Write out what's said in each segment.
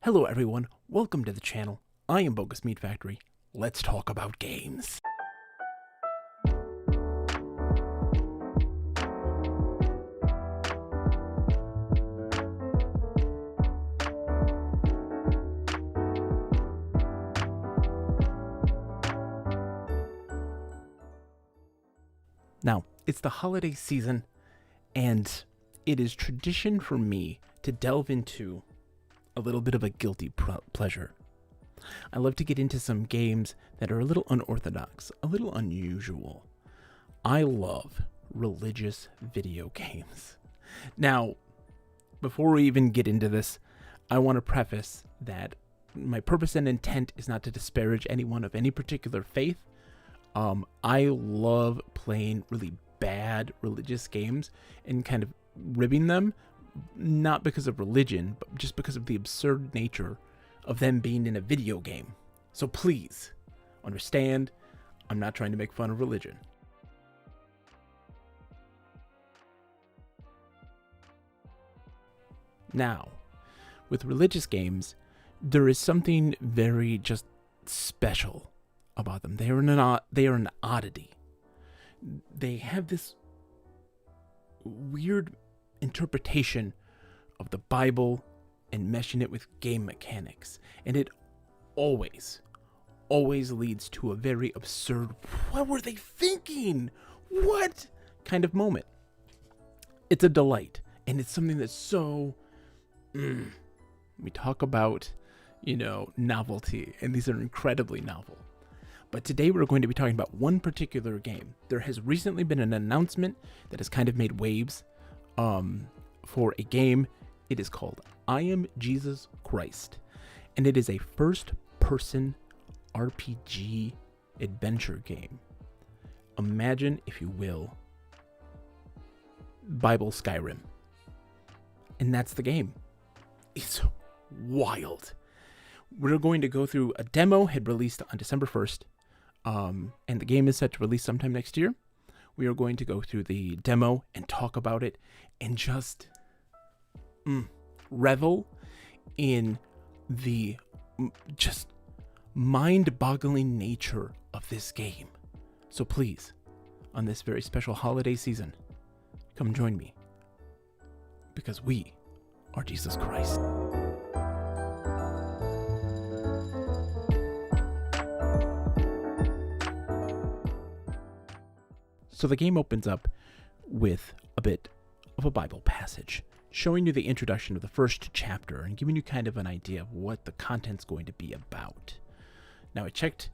Hello everyone, welcome to the channel. I am Bogus Meat Factory. Let's talk about games. Now, it's the holiday season, and it is tradition for me to delve into a little bit of a guilty pleasure. I love to get into some games that are a little unorthodox, a little unusual. I love religious video games. Now, before we even get into this, I want to preface that my purpose and intent is not to disparage anyone of any particular faith. I love playing really bad religious games and kind of ribbing them, not because of religion, but just because of the absurd nature of them being in a video game. So please understand, I'm not trying to make fun of religion. Now, with religious games, there is something very just special about them. They are an oddity. They have this weird interpretation of the Bible and meshing it with game mechanics, and it always leads to a very absurd, what were they thinking? What kind of moment? It's a delight, and it's something that's so we talk about, novelty, and these are incredibly novel. But today we're going to be talking about one particular game. There has recently been an announcement that has kind of made waves for a game. It is called I Am Jesus Christ, and it is a first-person RPG adventure game. Imagine, if you will, Bible Skyrim. And that's the game. It's wild. We're going to go through a demo, had released on December 1st, and the game is set to release sometime next year. We are going to go through the demo and talk about it and just revel in the just mind-boggling nature of this game. So please, on this very special holiday season, come join me, because we are Jesus Christ. So the game opens up with a bit of a Bible passage, showing you the introduction of the first chapter and giving you kind of an idea of what the content's going to be about. Now, I checked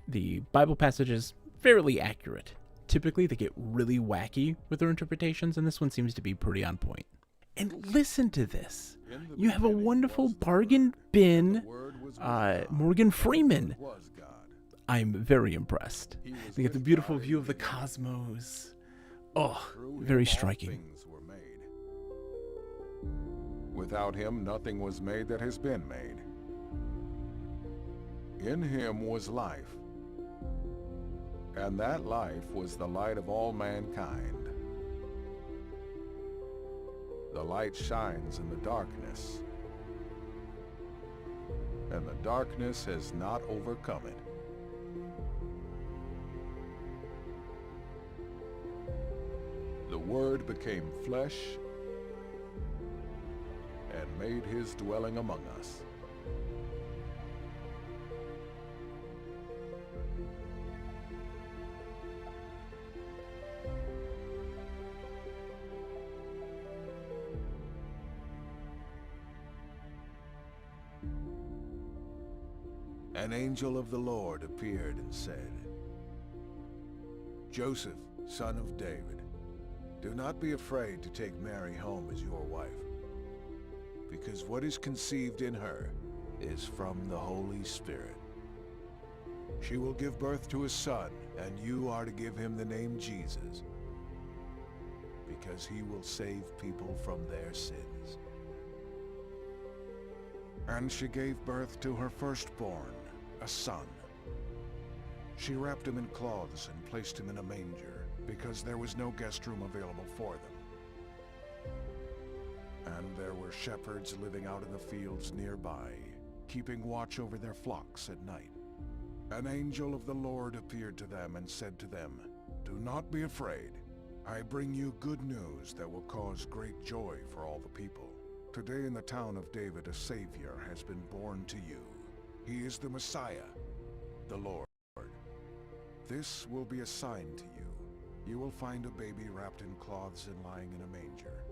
the Bible passages, fairly accurate. Typically, they get really wacky with their interpretations, and this one seems to be pretty on point. And listen to this. You have a wonderful bargain bin, Morgan Freeman. I'm very impressed. They get the beautiful view of the cosmos. Oh, very striking. Without him, nothing was made that has been made. In him was life, and that life was the light of all mankind. The light shines in the darkness, and the darkness has not overcome it. The Word became flesh and made his dwelling among us. An angel of the Lord appeared and said, "Joseph, son of David, do not be afraid to take Mary home as your wife, because what is conceived in her is from the Holy Spirit. She will give birth to a son, and you are to give him the name Jesus, because he will save people from their sins." And she gave birth to her firstborn, a son. She wrapped him in cloths and placed him in a manger, because there was no guest room available for them. And there were shepherds living out in the fields nearby, keeping watch over their flocks at night. An angel of the Lord appeared to them and said to them, "Do not be afraid. I bring you good news that will cause great joy for all the people. Today in the town of David a Savior has been born to you. He is the Messiah, the Lord. This will be a sign to you. You will find a baby wrapped in cloths and lying in a manger."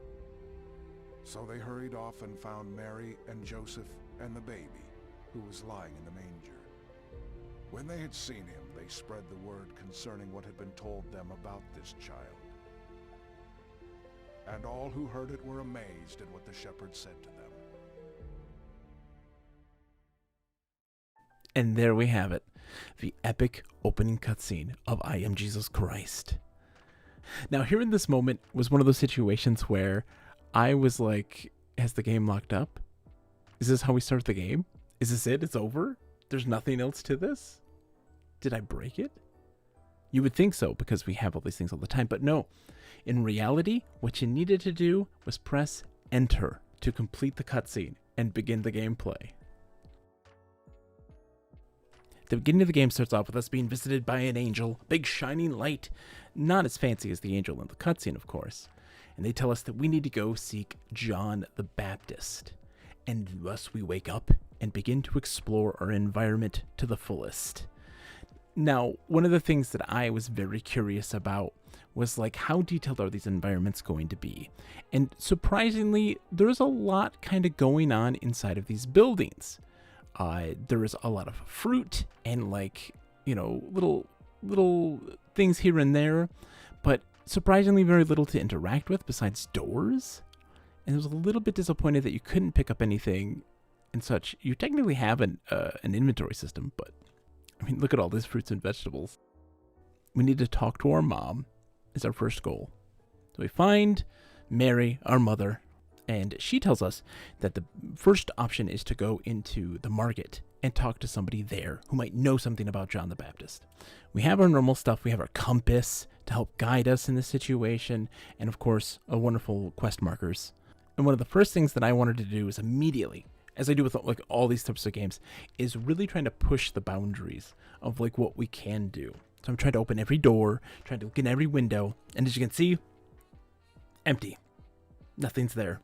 So they hurried off and found Mary and Joseph and the baby, who was lying in the manger. When they had seen him, they spread the word concerning what had been told them about this child. And all who heard it were amazed at what the shepherds said to them. And there we have it, the epic opening cutscene of I Am Jesus Christ. Now, here in this moment was one of those situations where I was like, has the game locked up? Is this how we start the game? Is this it? It's over? There's nothing else to this? Did I break it? You would think so, because we have all these things all the time, but no. In reality, what you needed to do was press enter to complete the cutscene and begin the gameplay. The beginning of the game starts off with us being visited by an angel, big shining light, not as fancy as the angel in the cutscene, of course. And they tell us that we need to go seek John the Baptist. And thus we wake up and begin to explore our environment to the fullest. Now, one of the things that I was very curious about was like, how detailed are these environments going to be? And surprisingly, there's a lot kind of going on inside of these buildings. There is a lot of fruit and like, you know, little things here and there, but surprisingly very little to interact with besides doors. And I was a little bit disappointed that you couldn't pick up anything and such. You technically have an inventory system, but I mean, look at all these fruits and vegetables. We need to talk to our mom is our first goal. So we find Mary, our mother, and she tells us that the first option is to go into the market and talk to somebody there who might know something about John the Baptist. We have our normal stuff. We have our compass to help guide us in this situation, and of course, wonderful quest markers. And one of the first things that I wanted to do is immediately, as I do with like all these types of games, is really trying to push the boundaries of like what we can do. So I'm trying to open every door, trying to look in every window, and as you can see, empty. Nothing's there.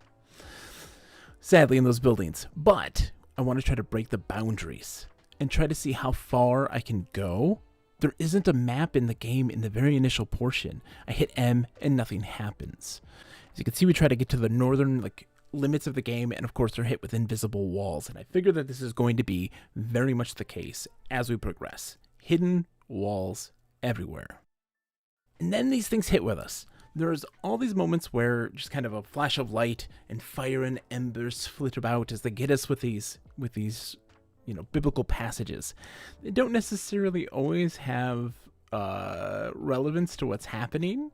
Sadly, in those buildings. But I want to try to break the boundaries and try to see how far I can go. There isn't a map in the game in the very initial portion. I hit M and nothing happens. As you can see, we try to get to the northern limits of the game, and of course they're hit with invisible walls. And I figure that this is going to be very much the case as we progress. Hidden walls everywhere. And then these things hit with us. There's all these moments where just kind of a flash of light and fire and embers flit about as they get us with these, biblical passages. They don't necessarily always have relevance to what's happening,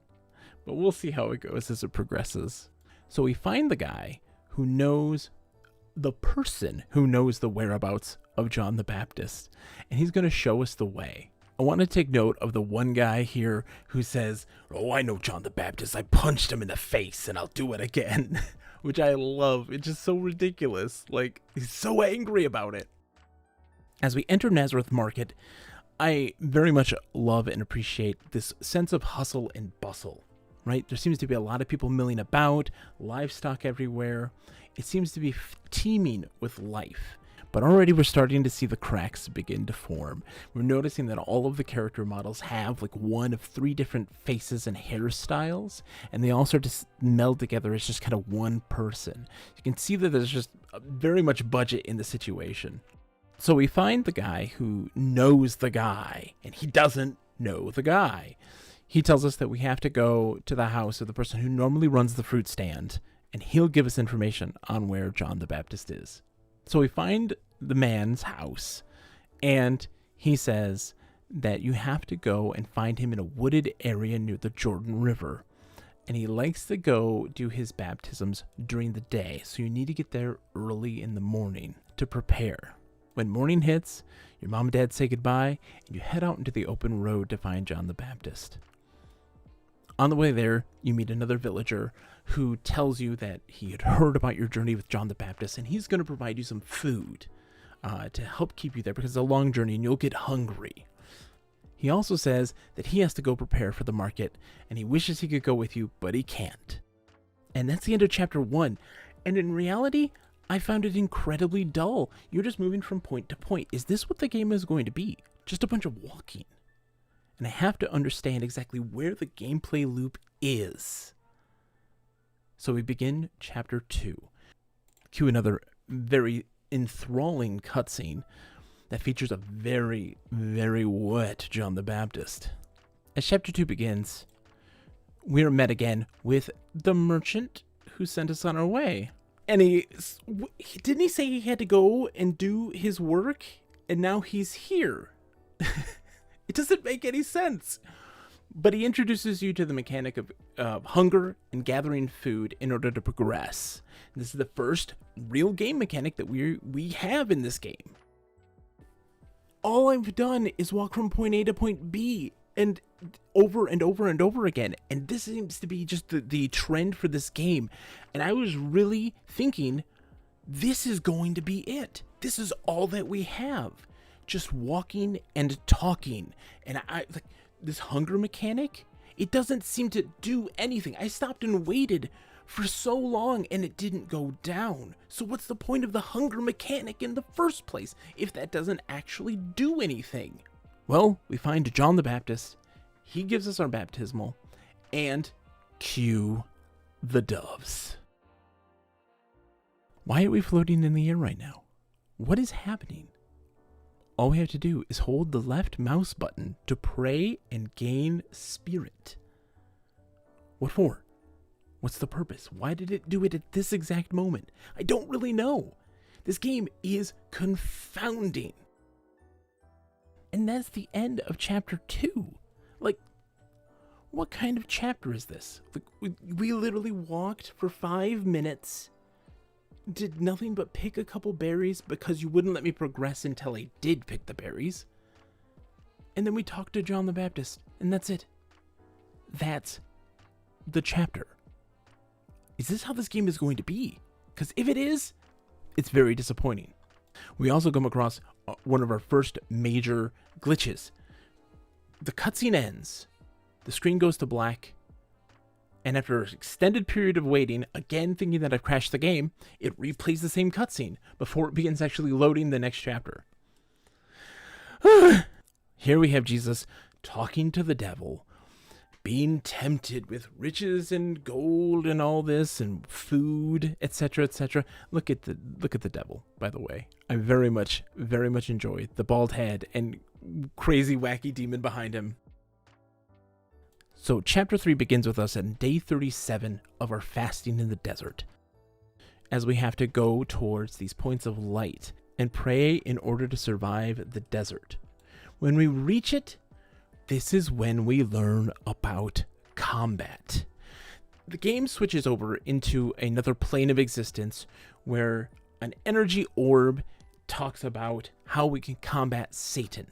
but we'll see how it goes as it progresses. So we find the guy who knows the person who knows the whereabouts of John the Baptist, and he's going to show us the way. I want to take note of the one guy here who says, "Oh, I know John the Baptist. I punched him in the face and I'll do it again," which I love. It's just so ridiculous. Like, he's so angry about it. As we enter Nazareth Market, I very much love and appreciate this sense of hustle and bustle, right? There seems to be a lot of people milling about, livestock everywhere. It seems to be teeming with life. But already we're starting to see the cracks begin to form. We're noticing that all of the character models have like one of 3 different faces and hairstyles, and they all start to meld together as just kind of one person. You can see that there's just very much budget in the situation. So we find the guy who knows the guy, and he doesn't know the guy. He tells us that we have to go to the house of the person who normally runs the fruit stand, and he'll give us information on where John the Baptist is. So we find the man's house, and he says that you have to go and find him in a wooded area near the Jordan River. And he likes to go do his baptisms during the day, so you need to get there early in the morning to prepare. When morning hits, your mom and dad say goodbye, and you head out into the open road to find John the Baptist. On the way there, you meet another villager who tells you that he had heard about your journey with John the Baptist, and he's going to provide you some food to help keep you there because it's a long journey and you'll get hungry. He also says that he has to go prepare for the market, and he wishes he could go with you, but he can't. And that's the end of chapter 1. And in reality, I found it incredibly dull. You're just moving from point to point. Is this what the game is going to be? Just a bunch of walking. And I have to understand exactly where the gameplay loop is. So we begin chapter 2. Cue another very enthralling cutscene that features a very, very wet John the Baptist. As chapter 2 begins, we're met again with the merchant who sent us on our way. And didn't he say he had to go and do his work? And now he's here. It doesn't make any sense. But he introduces you to the mechanic of hunger and gathering food in order to progress. And this is the first real game mechanic that we have in this game. All I've done is walk from point A to point B and over and over and over again. And this seems to be just the trend for this game. And I was really thinking, this is going to be it. This is all that we have. Just walking and talking. And I like this hunger mechanic, it doesn't seem to do anything. I stopped and waited for so long and it didn't go down. So what's the point of the hunger mechanic in the first place if that doesn't actually do anything? Well, we find John the Baptist. He gives us our baptismal, and cue the doves. Why are we floating in the air right now? What is happening? All we have to do is hold the left mouse button to pray and gain spirit. What for? What's the purpose? Why did it do it at this exact moment? I don't really know. This game is confounding. And that's the end of chapter 2. Like, what kind of chapter is this? Like, we literally walked for 5 minutes, did nothing but pick a couple berries because you wouldn't let me progress until I did pick the berries. And then we talked to John the Baptist, and that's it. That's the chapter. Is this how this game is going to be? Because if it is, it's very disappointing. We also come across one of our first major glitches. The cutscene ends, the screen goes to black, and after an extended period of waiting, again thinking that I've crashed the game, it replays the same cutscene before it begins actually loading the next chapter. Here we have Jesus talking to the devil, being tempted with riches and gold and all this and food, etc., etc. Look at the devil, by the way. I very much enjoy the bald head and crazy wacky demon behind him. So chapter 3 begins with us on day 37 of our fasting in the desert, as we have to go towards these points of light and pray in order to survive the desert. When we reach it, this is when we learn about combat. The game switches over into another plane of existence where an energy orb talks about how we can combat Satan.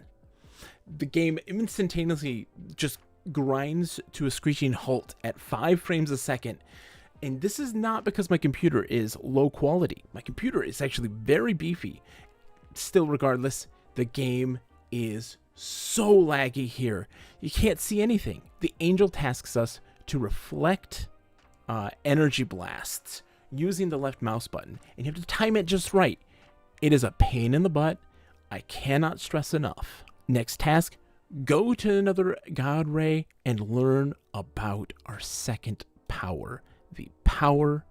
The game instantaneously just grinds to a screeching halt at 5 frames a second. And this is not because my computer is low quality. My computer is actually very beefy. Still, regardless, the game is so laggy here. You can't see anything. The angel tasks us to reflect energy blasts using the left mouse button, and you have to time it just right. It is a pain in the butt. I cannot stress enough. Next task, go to another God Ray and learn about our second power, the power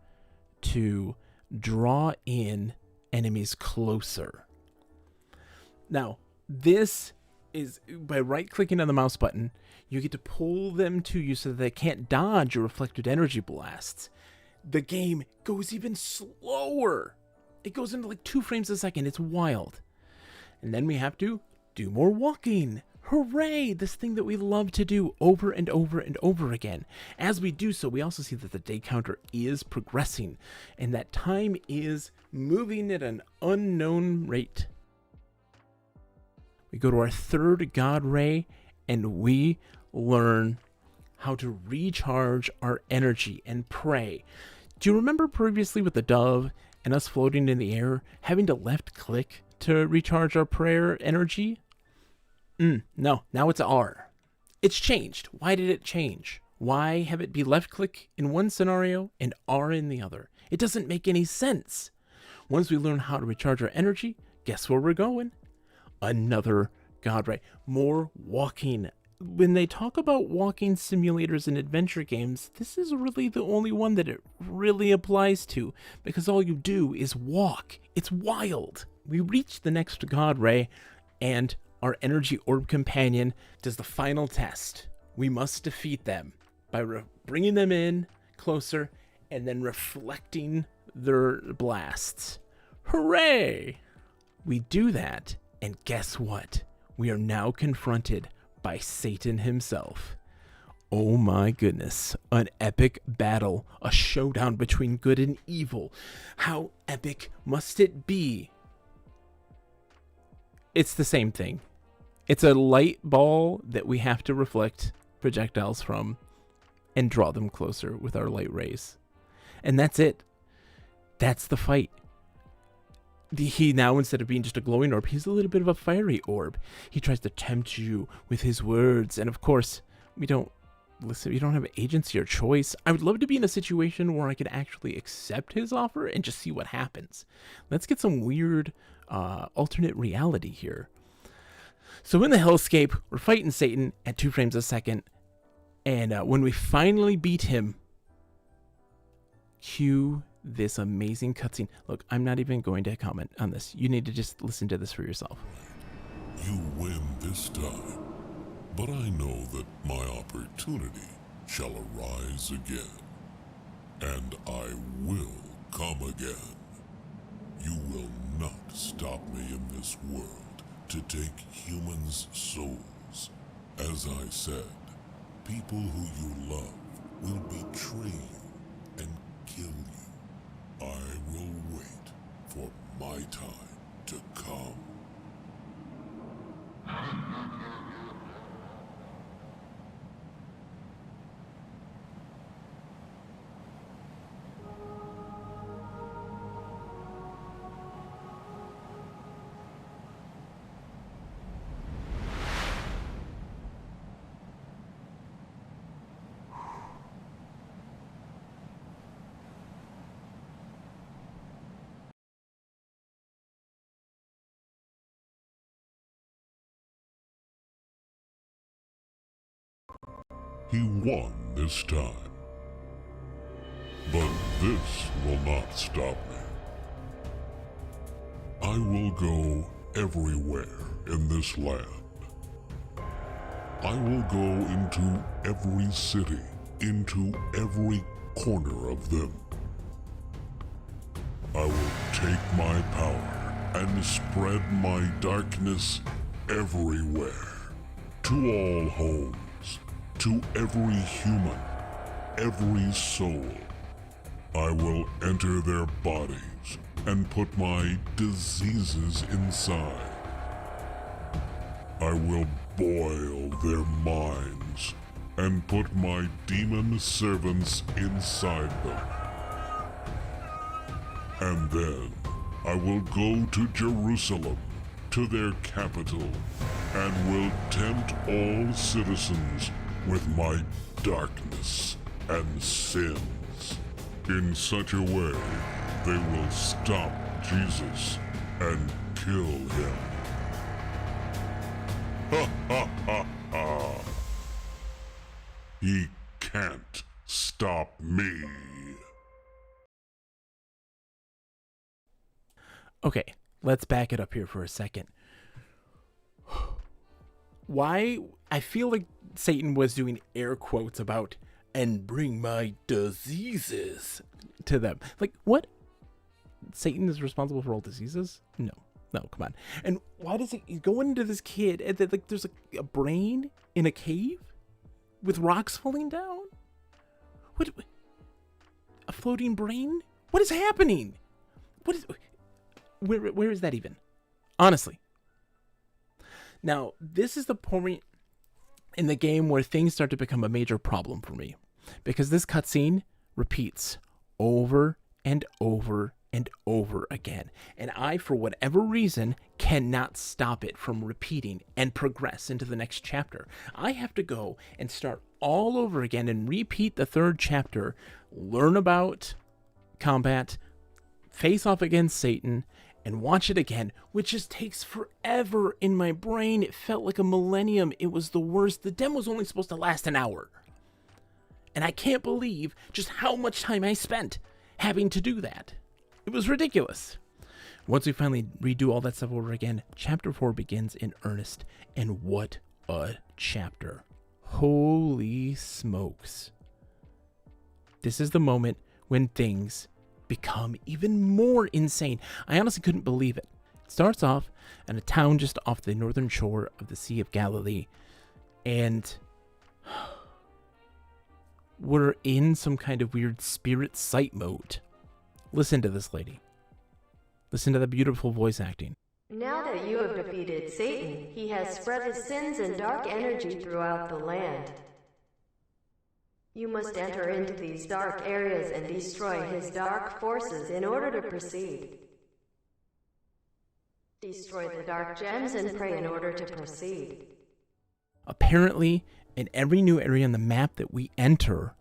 to draw in enemies closer. Now, this is by right-clicking on the mouse button, you get to pull them to you so that they can't dodge your reflected energy blasts. The game goes even slower. It goes into like 2 frames a second. It's wild. And then we have to do more walking. Hooray! This thing that we love to do over and over and over again. As we do so, we also see that the day counter is progressing, and that time is moving at an unknown rate. We go to our third God Ray, and we learn how to recharge our energy and pray. Do you remember previously with the dove and us floating in the air, having to left click to recharge our prayer energy? No, now it's R. It's changed. Why did it change? Why have it be left click in one scenario and R in the other? It doesn't make any sense. Once we learn how to recharge our energy, guess where we're going? Another God Ray. More walking. When they talk about walking simulators in adventure games, this is really the only one that it really applies to, because all you do is walk. It's wild. We reach the next God Ray, and our energy orb companion does the final test. We must defeat them by bringing them in closer and then reflecting their blasts. Hooray! We do that, and guess what? We are now confronted by Satan himself. Oh my goodness, an epic battle, a showdown between good and evil. How epic must it be? It's the same thing. It's a light ball that we have to reflect projectiles from and draw them closer with our light rays. And that's it. That's the fight. He now, instead of being just a glowing orb, he's a little bit of a fiery orb. He tries to tempt you with his words. And of course, we don't listen. You don't have agency or choice. I would love to be in a situation where I could actually accept his offer and just see what happens. Let's get some weird alternate reality here. So in the hellscape, we're fighting Satan at 2 frames a second. And when we finally beat him, cue this amazing cutscene. Look, I'm not even going to comment on this. You need to just listen to this for yourself. You win this time, but I know that my opportunity shall arise again, and I will come again. You will not stop me in this world to take humans' souls. As I said, people who you love will betray you and kill you. I will wait for my time to come. He won this time. But this will not stop me. I will go everywhere in this land. I will go into every city, into every corner of them. I will take my power and spread my darkness everywhere, to all homes, to every human, every soul. I will enter their bodies and put my diseases inside. I will boil their minds and put my demon servants inside them. And then I will go to Jerusalem, to their capital, and will tempt all citizens with my darkness and sins. In such a way, they will stop Jesus and kill him. Ha ha ha ha! He can't stop me. Okay, let's back it up here for a second. Why? I feel like Satan was doing air quotes about, and bring my diseases to them. Like, what? Satan is responsible for all diseases? No, come on. And why does he go into this kid and then, like, there's a brain in a cave with rocks falling down? What? A floating brain? What is happening? What is? Where is that even? Honestly. Now, this is the point in the game where things start to become a major problem for me, because this cutscene repeats over and over and over again, and I, for whatever reason, cannot stop it from repeating and progress into the next chapter. I have to go and start all over again and repeat the third chapter, learn about combat, face off against Satan, and watch it again, which just takes forever in my brain. It felt like a millennium. It was the worst. The demo was only supposed to last an hour. And I can't believe just how much time I spent having to do that. It was ridiculous. Once we finally redo all that stuff over again, Chapter 4 begins in earnest. And what a chapter. Holy smokes. This is the moment when things become even more insane. I honestly couldn't believe it. It starts off in a town just off the northern shore of the Sea of Galilee, and we're in some kind of weird spirit sight mode. Listen to this lady. Listen to the beautiful voice acting. Now that you have defeated Satan, he has spread his sins and dark energy throughout the land. You must enter into these dark areas and destroy his dark forces in order to proceed. Destroy the dark gems and pray in order to proceed. Apparently, in every new area on the map that we enter,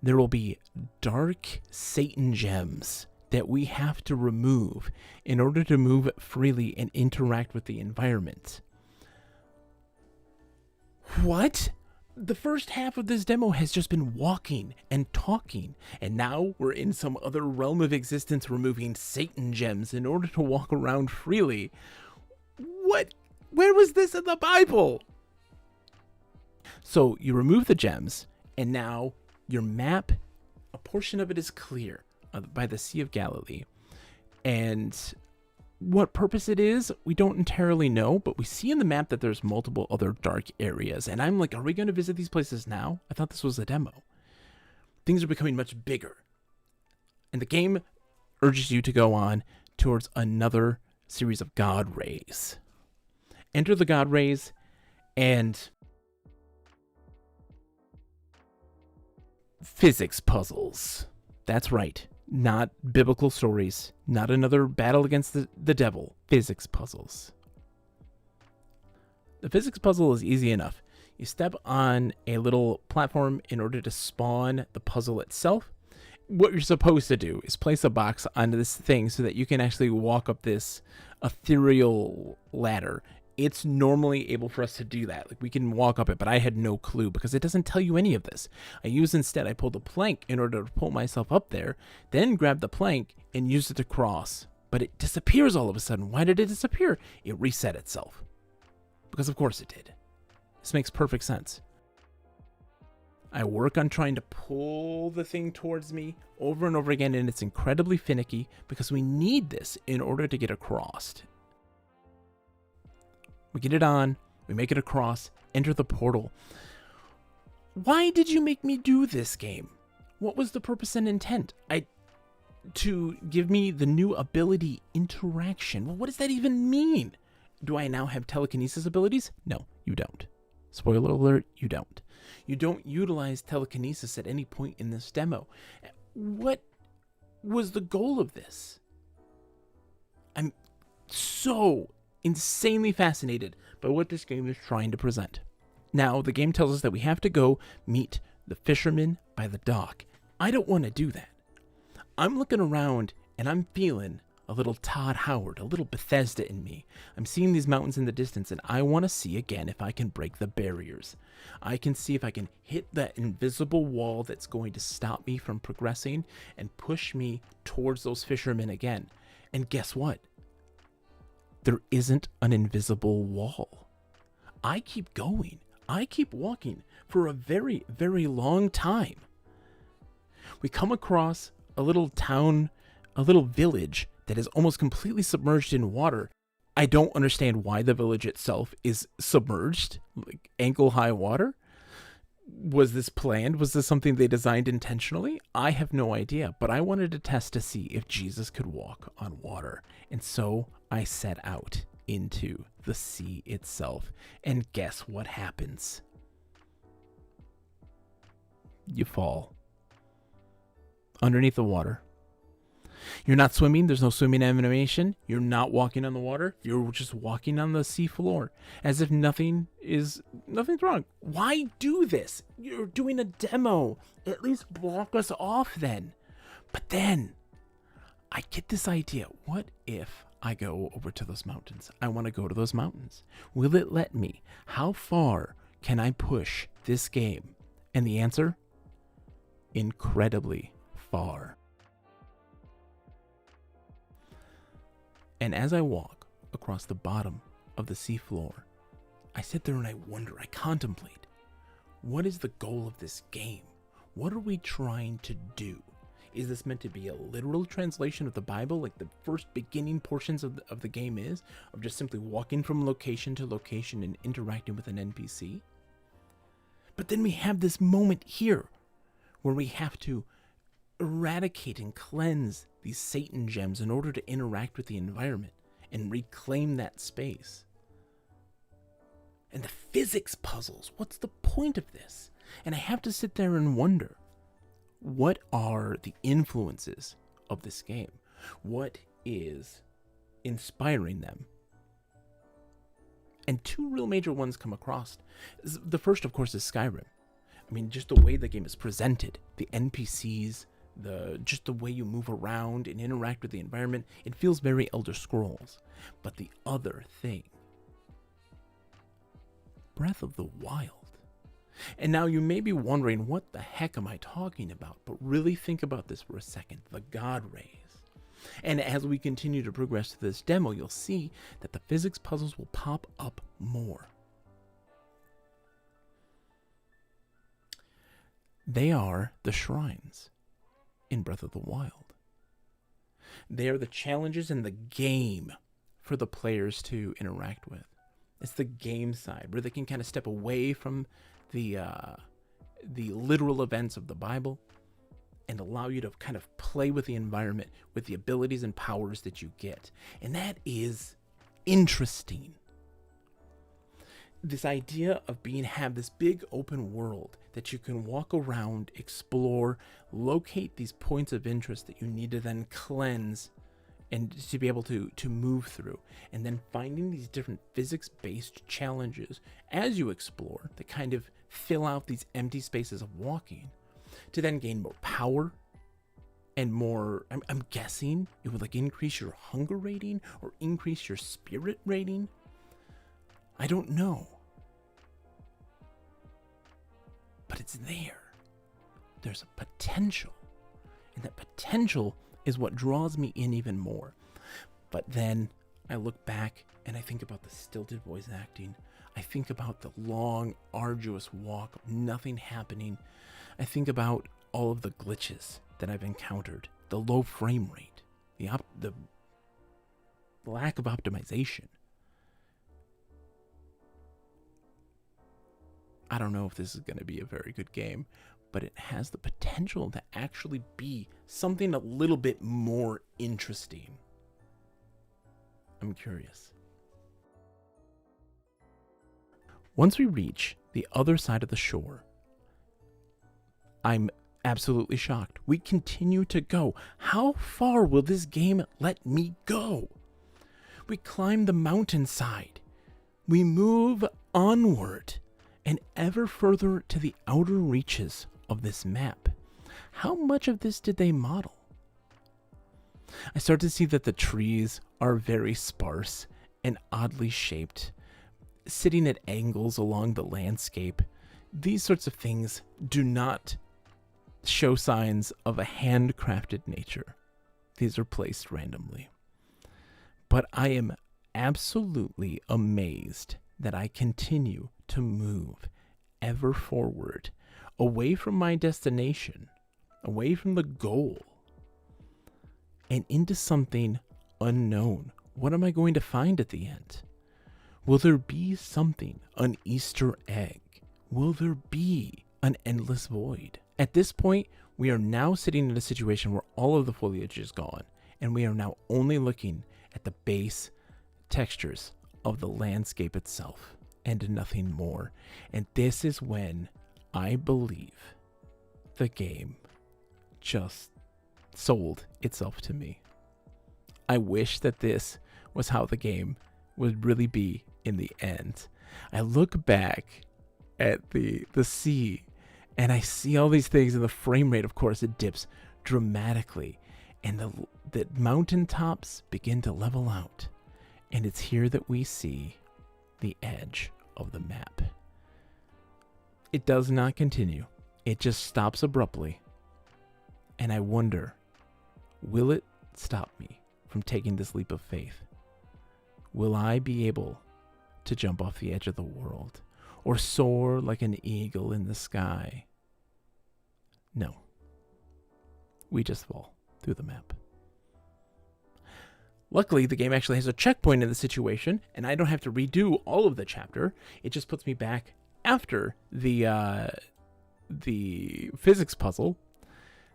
there will be dark Satan gems that we have to remove in order to move freely and interact with the environment. What? The first half of this demo has just been walking and talking, and now we're in some other realm of existence removing Satan gems in order to walk around freely. What? Where was this in the Bible? So you remove the gems, and now your map, a portion of it is clear by the Sea of Galilee. And what purpose it is, we don't entirely know, but we see in the map that there's multiple other dark areas. And I'm like, are we going to visit these places now? I thought this was a demo. Things are becoming much bigger. And the game urges you to go on towards another series of God rays. Enter the God rays, and physics puzzles. That's right. Not biblical stories, not another battle against the devil. Physics puzzles. The physics puzzle is easy enough. You step on a little platform in order to spawn the puzzle itself. What you're supposed to do is place a box onto this thing so that you can actually walk up this ethereal ladder. It's normally able for us to do that. Like, we can walk up it, but I had no clue because it doesn't tell you any of this. I pulled a plank in order to pull myself up there, then grabbed the plank and used it to cross. But it disappears all of a sudden. Why did it disappear? It reset itself. Because of course it did. This makes perfect sense. I work on trying to pull the thing towards me over and over again, and it's incredibly finicky because we need this in order to get across. We get it on, we make it across, enter the portal. Why did you make me do this game? What was the purpose and intent? To give me the new ability interaction. Well, what does that even mean? Do I now have telekinesis abilities? No, you don't. Spoiler alert, you don't. You don't utilize telekinesis at any point in this demo. What was the goal of this? I'm so insanely fascinated by what this game is trying to present. Now, the game tells us that we have to go meet the fishermen by the dock. I don't want to do that. I'm looking around and I'm feeling a little Todd Howard, a little Bethesda in me. I'm seeing these mountains in the distance, and I want to see again if I can break the barriers. I can see if I can hit that invisible wall that's going to stop me from progressing and push me towards those fishermen again. And guess what? There isn't an invisible wall. I keep going. I keep walking for a very, very long time. We come across a little town, a little village that is almost completely submerged in water. I don't understand why the village itself is submerged, like ankle-high water. Was this planned? Was this something they designed intentionally? I have no idea, but I wanted to test to see if Jesus could walk on water. And so I set out into the sea itself. And guess what happens? you fall underneath the water. You're not swimming. There's no swimming animation. You're not walking on the water. You're just walking on the sea floor as if nothing's wrong. Why do this? You're doing a demo. At least block us off then. But then I get this idea. What if I go over to those mountains? I want to go to those mountains. Will it let me? How far can I push this game? And the answer? Incredibly far. And as I walk across the bottom of the seafloor, I sit there and I wonder, I contemplate, what is the goal of this game? What are we trying to do? Is this meant to be a literal translation of the Bible, like the first beginning portions of the game is, of just simply walking from location to location and interacting with an NPC? But then we have this moment here where we have to eradicate and cleanse these Satan gems in order to interact with the environment and reclaim that space. And the physics puzzles, what's the point of this? And I have to sit there and wonder, what are the influences of this game? What is inspiring them? And two real major ones come across. The first, of course, is Skyrim. I mean, just the way the game is presented, the NPCs, just the way you move around and interact with the environment, it feels very Elder Scrolls. But the other thing, Breath of the Wild. And now you may be wondering, what the heck am I talking about? But really think about this for a second, the God Rays. And as we continue to progress through this demo, you'll see that the physics puzzles will pop up more. They are the shrines in Breath of the Wild. They are the challenges in the game for the players to interact with. It's the game side where they can kind of step away from the literal events of the Bible and allow you to kind of play with the environment with the abilities and powers that you get. And that is interesting. This idea of have this big open world that you can walk around, explore, locate these points of interest that you need to then cleanse and to be able to move through, and then finding these different physics-based challenges as you explore that kind of fill out these empty spaces of walking to then gain more power and more, I'm guessing it would like increase your hunger rating or increase your spirit rating. I don't know. But it's there. There's a potential. And that potential is what draws me in even more. But then I look back and I think about the stilted voice acting. I think about the long, arduous walk of nothing happening. I think about all of the glitches that I've encountered, the low frame rate, the lack of optimization. I don't know if this is going to be a very good game, but it has the potential to actually be something a little bit more interesting. I'm curious. Once we reach the other side of the shore, I'm absolutely shocked. We continue to go. How far will this game let me go? We climb the mountainside. We move onward and ever further to the outer reaches of this map. How much of this did they model? I start to see that the trees are very sparse and oddly shaped, sitting at angles along the landscape. These sorts of things do not show signs of a handcrafted nature. These are placed randomly. But I am absolutely amazed that I continue to move ever forward, away from my destination, away from the goal, and into something unknown. What am I going to find at the end? Will there be something, an Easter egg? Will there be an endless void? At this point, we are now sitting in a situation where all of the foliage is gone, and we are now only looking at the base textures of the landscape itself and nothing more. And this is when I believe the game just sold itself to me. I wish that this was how the game would really be in the end. I look back at the sea and I see all these things, and the frame rate, of course, it dips dramatically, and the mountaintops begin to level out, and it's here that we see the edge of the map. It does not continue. It just stops abruptly, and I wonder, will it stop me from taking this leap of faith? Will I be able to jump off the edge of the world or soar like an eagle in the sky? No. We just fall through the map. Luckily, the game actually has a checkpoint in the situation, and I don't have to redo all of the chapter. It just puts me back after the physics puzzle.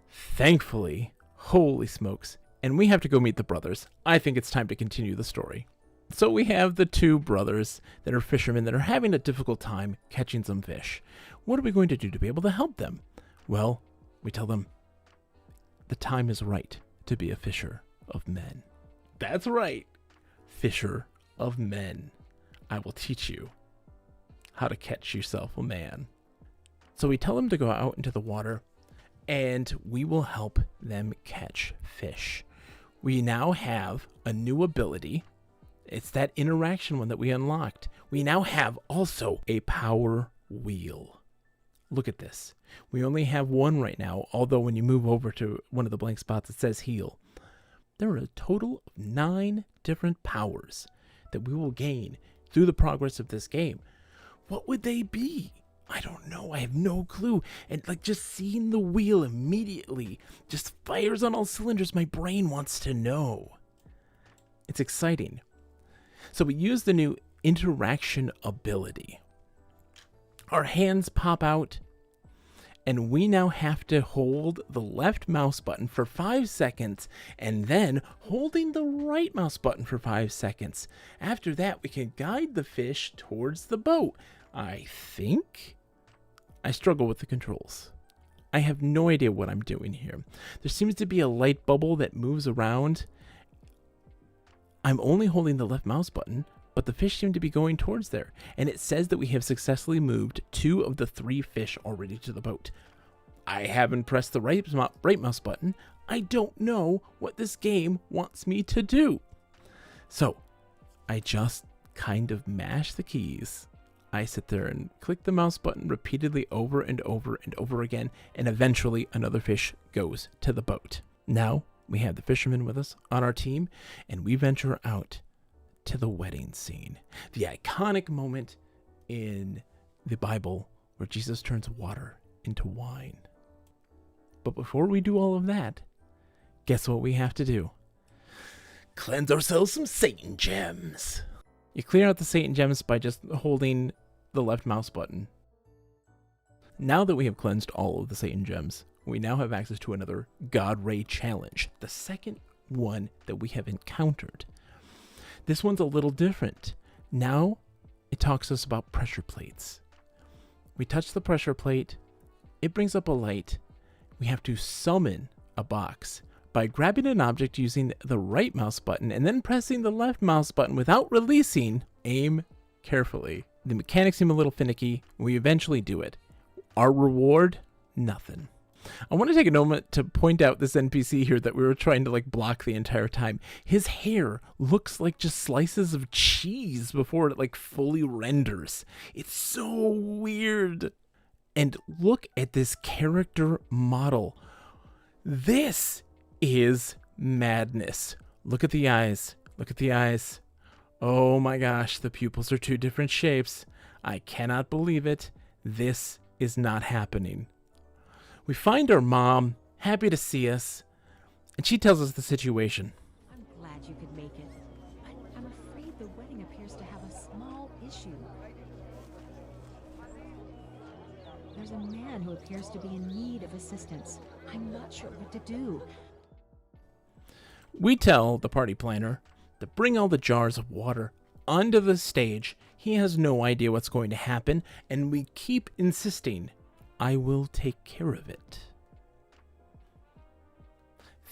Thankfully, holy smokes. And we have to go meet the brothers. I think it's time to continue the story. So we have the two brothers that are fishermen that are having a difficult time catching some fish. What are we going to do to be able to help them? Well, we tell them the time is right to be a fisher of men. That's right. Fisher of men. I will teach you how to catch yourself a man. So we tell them to go out into the water, and we will help them catch fish. We now have a new ability. It's that interaction one that we unlocked. We now have also a power wheel. Look at this. We only have one right now, although when you move over to one of the blank spots, it says heal. There are a total of 9 different powers that we will gain through the progress of this game. What would they be? I don't know. I have no clue. And just seeing the wheel immediately just fires on all cylinders. My brain wants to know. It's exciting. So we use the new interaction ability. Our hands pop out, and we now have to hold the left mouse button for 5 seconds, and then holding the right mouse button for 5 seconds. After that, we can guide the fish towards the boat. I think I struggle with the controls. I have no idea what I'm doing here. There seems to be a light bubble that moves around. I'm only holding the left mouse button, but the fish seem to be going towards there. And it says that we have successfully moved 2 of the 3 fish already to the boat. I haven't pressed the right mouse button. I don't know what this game wants me to do. So I just kind of mash the keys. I sit there and click the mouse button repeatedly over and over and over again, and eventually another fish goes to the boat. Now we have the fishermen with us on our team, and we venture out to the wedding scene, the iconic moment in the Bible where Jesus turns water into wine. But before we do all of that, guess what we have to do? Cleanse ourselves some Satan gems. You clear out the Satan gems by just holding the left mouse button. Now that we have cleansed all of the Satan gems, we now have access to another God Ray challenge, the second one that we have encountered. This one's a little different. Now it talks to us about pressure plates. We touch the pressure plate, it brings up a light. We have to summon a box by grabbing an object using the right mouse button and then pressing the left mouse button without releasing. Aim carefully. The mechanics seem a little finicky. We eventually do it. Our reward? Nothing. I want to take a moment to point out this NPC here that we were trying to block the entire time. His hair looks like just slices of cheese before it fully renders. It's so weird. And look at this character model. This is madness. Look at the eyes. Look at the eyes. Oh my gosh, the pupils are 2 different shapes. I cannot believe it. This is not happening. We find our mom, happy to see us, and she tells us the situation. I'm glad you could make it, but I'm afraid the wedding appears to have a small issue. There's a man who appears to be in need of assistance. I'm not sure what to do. We tell the party planner to bring all the jars of water onto the stage. He has no idea what's going to happen, and we keep insisting, I will take care of it.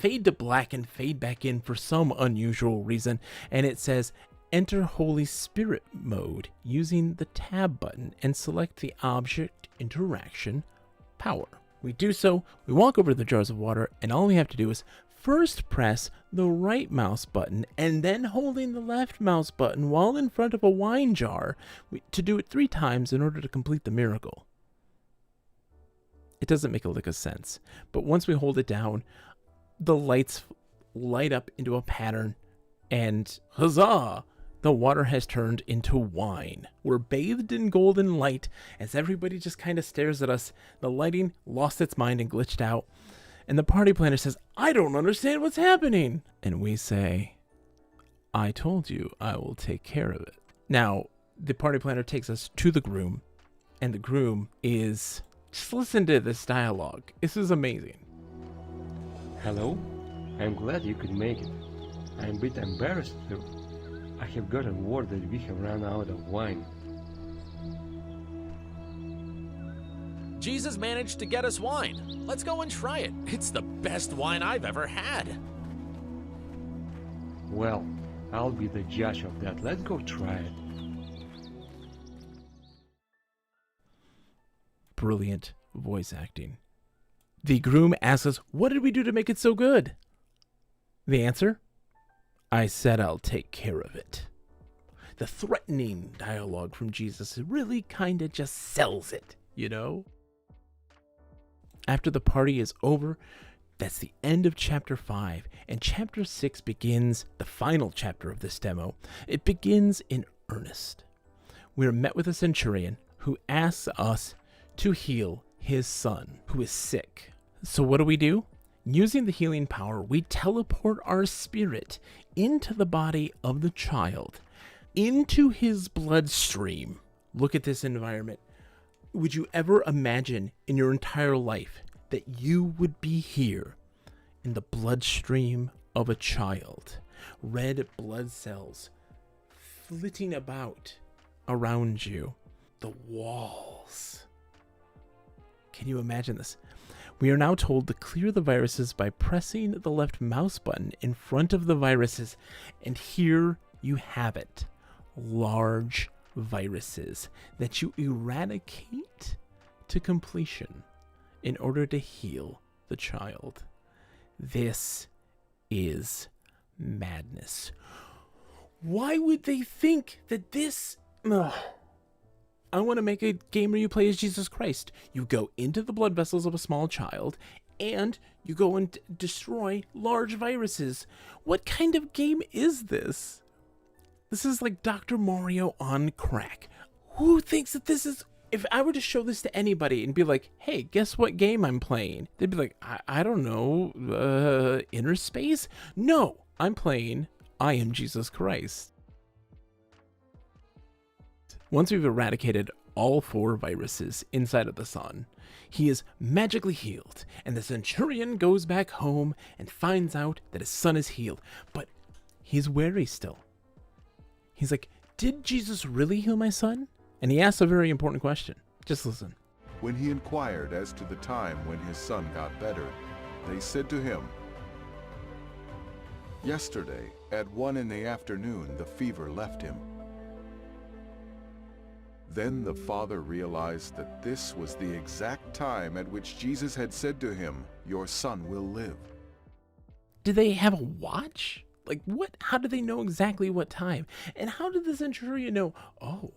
fade to black and fade back in for some unusual reason, and it says enter Holy Spirit mode using the tab button and select the object interaction power. We do so, we walk over to the jars of water, and all we have to do is first press the right mouse button and then holding the left mouse button while in front of a wine jar to do it 3 times in order to complete the miracle. It doesn't make a lick of sense, but once we hold it down, the lights light up into a pattern, and huzzah! The water has turned into wine. We're bathed in golden light as everybody just kind of stares at us. The lighting lost its mind and glitched out. And the party planner says, I don't understand what's happening. And we say, I told you I will take care of it. Now, the party planner takes us to the groom. And the groom is... Just listen to this dialogue. This is amazing. Hello? I'm glad you could make it. I'm a bit embarrassed though. I have gotten word that we have run out of wine. Jesus managed to get us wine. Let's go and try it. It's the best wine I've ever had. Well, I'll be the judge of that. Let's go try it. Brilliant voice acting. The groom asks us, what did we do to make it so good? The answer? I said I'll take care of it. The threatening dialogue from Jesus really kind of just sells it, you know? After the party is over, that's the end of chapter 5, and chapter 6 begins the final chapter of this demo. It begins in earnest. We are met with a centurion who asks us to heal his son, who is sick. So what do? Using the healing power, we teleport our spirit into the body of the child, into his bloodstream. Look at this environment. Would you ever imagine in your entire life that you would be here in the bloodstream of a child? Red blood cells flitting about around you. The walls. Can you imagine this? We are now told to clear the viruses by pressing the left mouse button in front of the viruses. And here you have it. Large viruses that you eradicate to completion in order to heal the child. This is madness. Why would they think that this... Ugh. I want to make a game where you play as Jesus Christ. You go into the blood vessels of a small child, and you go and destroy large viruses. What kind of game is this? This is like Dr. Mario on crack. Who thinks that this is... If I were to show this to anybody and be like, hey, guess what game I'm playing? They'd be like, I don't know, Inner Space? No, I'm playing I Am Jesus Christ. Once we've eradicated all 4 viruses inside of the son, he is magically healed, and the centurion goes back home and finds out that his son is healed. But he's wary still. He's like, did Jesus really heal my son? And he asks a very important question. Just listen. When he inquired as to the time when his son got better, they said to him, yesterday at 1 p.m, the fever left him. Then the father realized that this was the exact time at which Jesus had said to him, your son will live. Did they have a watch? Like what? How did they know exactly what time? And how did the centurion know, oh,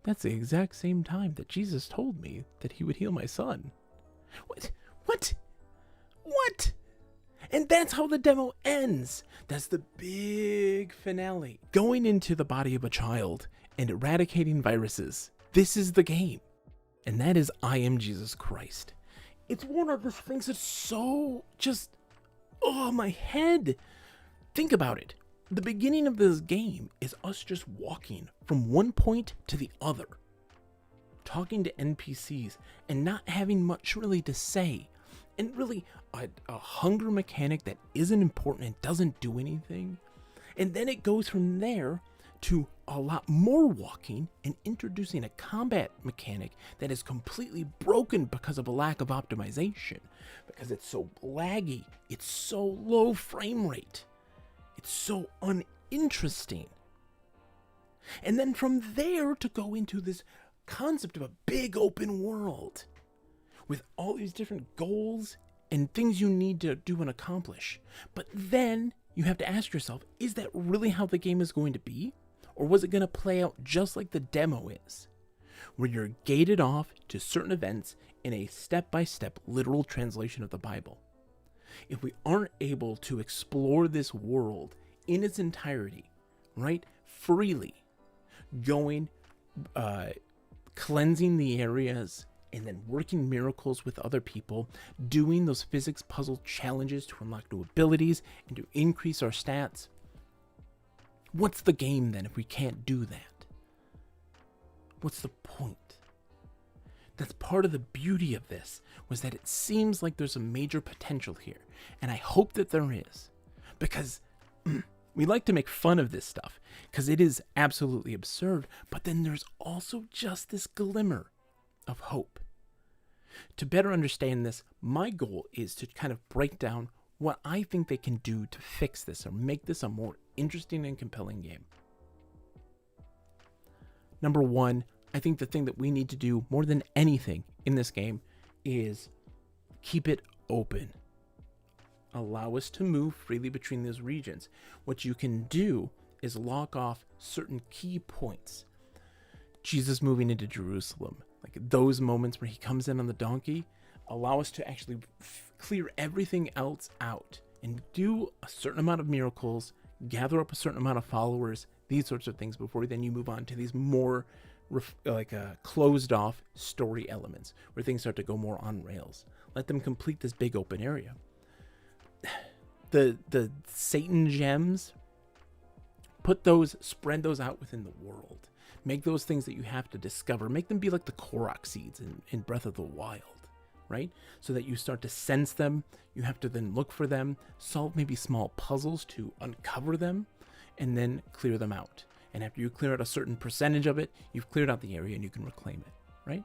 that's the exact same time that Jesus told me that he would heal my son? What? And that's how the demo ends. That's the big finale. Going into the body of a child and eradicating viruses. This is the game. And that is I Am Jesus Christ. It's one of the things that's so just, oh, my head. Think about it. The beginning of this game is us just walking from one point to the other, talking to NPCs and not having much really to say. And really a hunger mechanic that isn't important and doesn't do anything. And then it goes from there to a lot more walking and introducing a combat mechanic that is completely broken because of a lack of optimization, because it's so laggy, it's so low frame rate, it's so uninteresting. And then from there to go into this concept of a big open world with all these different goals and things you need to do and accomplish. But then you have to ask yourself, is that really how the game is going to be? Or was it going to play out just like the demo is, where you're gated off to certain events in a step-by-step literal translation of the Bible? If we aren't able to explore this world in its entirety, right, freely, going, cleansing the areas, and then working miracles with other people, doing those physics puzzle challenges to unlock new abilities and to increase our stats, what's the game then if we can't do that? What's the point? That's part of the beauty of this, was that it seems like there's a major potential here, and I hope that there is, because we like to make fun of this stuff, because it is absolutely absurd, but then there's also just this glimmer of hope. To better understand this, my goal is to kind of break down what I think they can do to fix this or make this a more interesting and compelling game. Number one, I think the thing that we need to do more than anything in this game is keep it open. Allow us to move freely between those regions. What you can do is lock off certain key points. Jesus moving into Jerusalem, like those moments where he comes in on the donkey, allow us to actually clear everything else out and do a certain amount of miracles, gather up a certain amount of followers, these sorts of things, before then you move on to these more closed off story elements where things start to go more on rails. Let them complete this big open area. The Satan gems, spread those out within the world. Make those things that you have to discover, make them be like the Korok seeds in Breath of the Wild, right? So that you start to sense them, you have to then look for them, solve maybe small puzzles to uncover them, and then clear them out. And after you clear out a certain percentage of it, you've cleared out the area and you can reclaim it, right?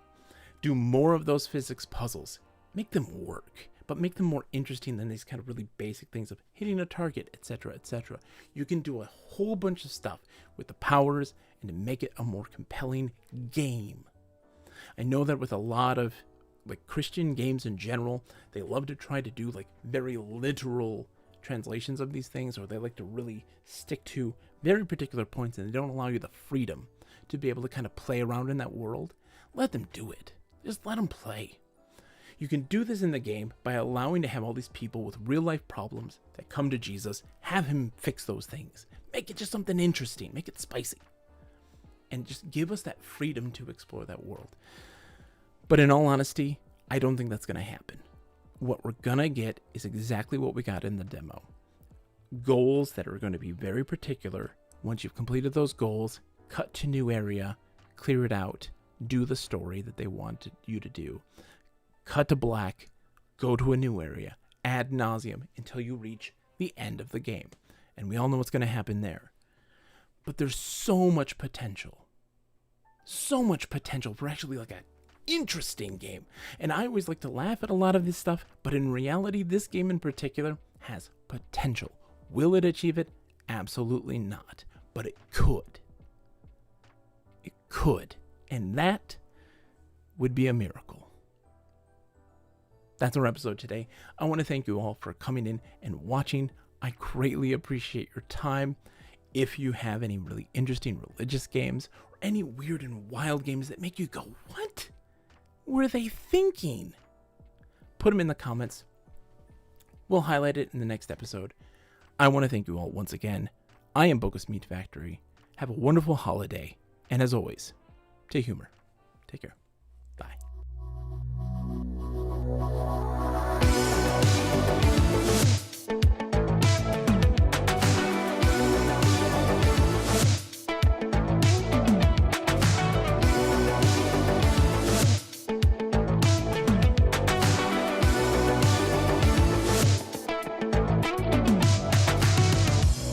Do more of those physics puzzles. Make them work, but make them more interesting than these kind of really basic things of hitting a target, etc., etc. You can do a whole bunch of stuff with the powers and to make it a more compelling game. I know that with a lot of like Christian games in general, they love to try to do like very literal translations of these things, or they like to really stick to very particular points, and they don't allow you the freedom to be able to kind of play around in that world. Let them do it. Just let them play. You can do this in the game by allowing to have all these people with real life problems that come to Jesus, have him fix those things. Make it just something interesting, make it spicy. And just give us that freedom to explore that world. But in all honesty, I don't think that's going to happen. What we're going to get is exactly what we got in the demo. Goals that are going to be very particular. Once you've completed those goals, cut to new area, clear it out, do the story that they want you to do. Cut to black, go to a new area, ad nauseum until you reach the end of the game. And we all know what's going to happen there. But there's so much potential. So much potential for actually like an interesting game. And I always like to laugh at a lot of this stuff, but in reality, this game in particular has potential. Will it achieve it? Absolutely not. But it could. It could. And that would be a miracle. That's our episode today. I want to thank you all for coming in and watching. I greatly appreciate your time. If you have any really interesting religious games or any weird and wild games that make you go, what were they thinking? Put them in the comments. We'll highlight it in the next episode. I want to thank you all once again. I am Bogus Meat Factory. Have a wonderful holiday. And as always, take humor. Take care. Bye.